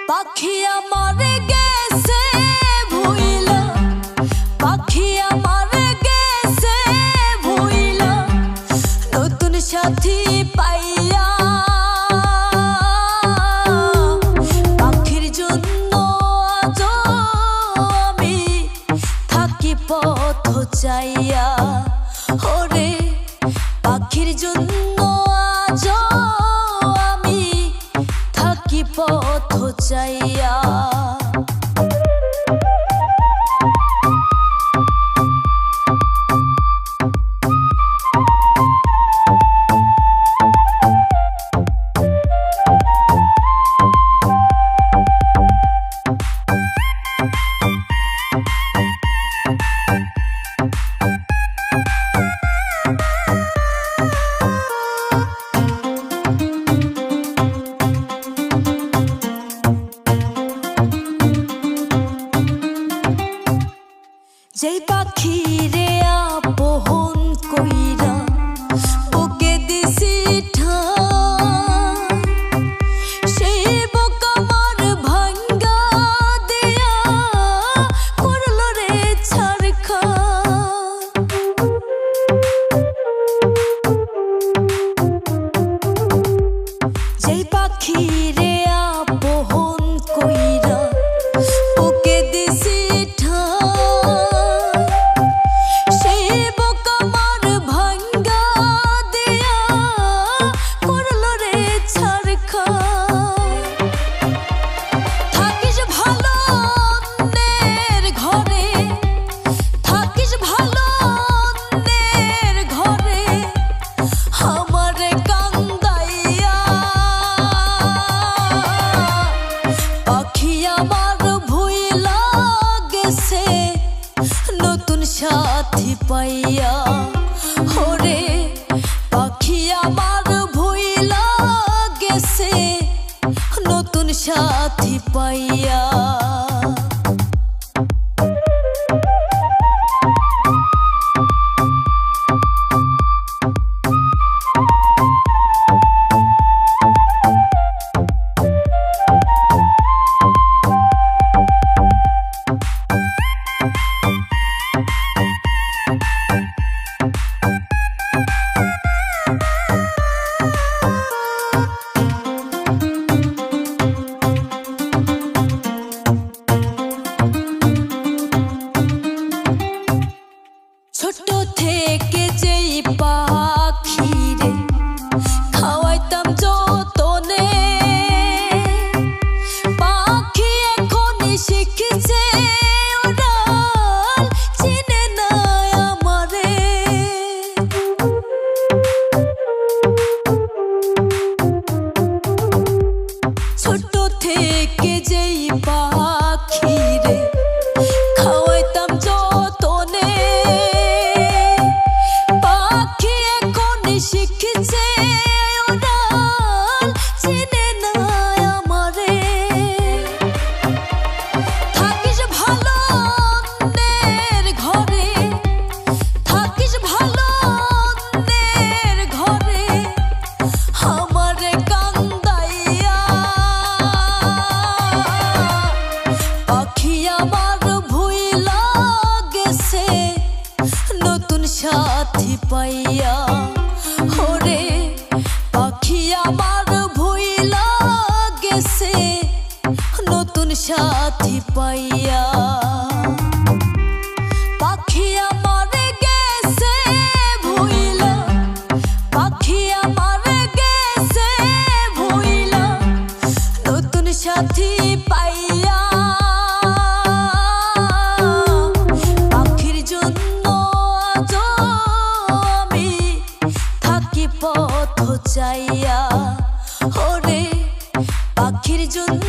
পাখি আমার গেছে ভুইলা, পাখি আমার গেছে ভুইলা, নতুন সাথী পাইয়া। পাখির জন্য আজ আমি থাকি পথ চাইয়া। ওরে পাখির জন্য আজ আমি থাকি পথ চাইয়া। যেই পাখি রে আপন কইরা বুকে দিছি ঠাই, সেই বুক আমার ভাঙ্গা দিয়া করলো রে ছারখার। যেই পাখি রে আপন কইরা বুকে দিছি নতুন সাথী পাইয়া। ওরে পাখি আমার ভুইলা গেছে নতুন সাথী পাইয়া। ছোট থেকে যেই পাখি রে খাওয়াইতাম যতনে, পাখি এখনই শিখেছে উড়াল, চিনে না আমারে। ছোট থেকে যেই পাখি রে খাওয়াইতাম যতনে, শিখছে উড়াল, চিনে না আমারে। থাকিস ভালো অন্যের ঘরে, থাকিস ভালো অন্যের ঘরে, আমারে কান্দাইয়া। পাখি আমার ভুইলা গেছে নতুন সাথী পাইয়া। ওরে পাখি আমার ভুইলা গেছে নতুন সাথী পাইয়া। পাখি আমার গেছে ভুইলা, পাখি আমার গেছে ভুইলা, নতুন সাথী পাইয়া। পাখির জন্য আজ আমি থাকি পথ চাইয়া। ওরে পাখির জন্য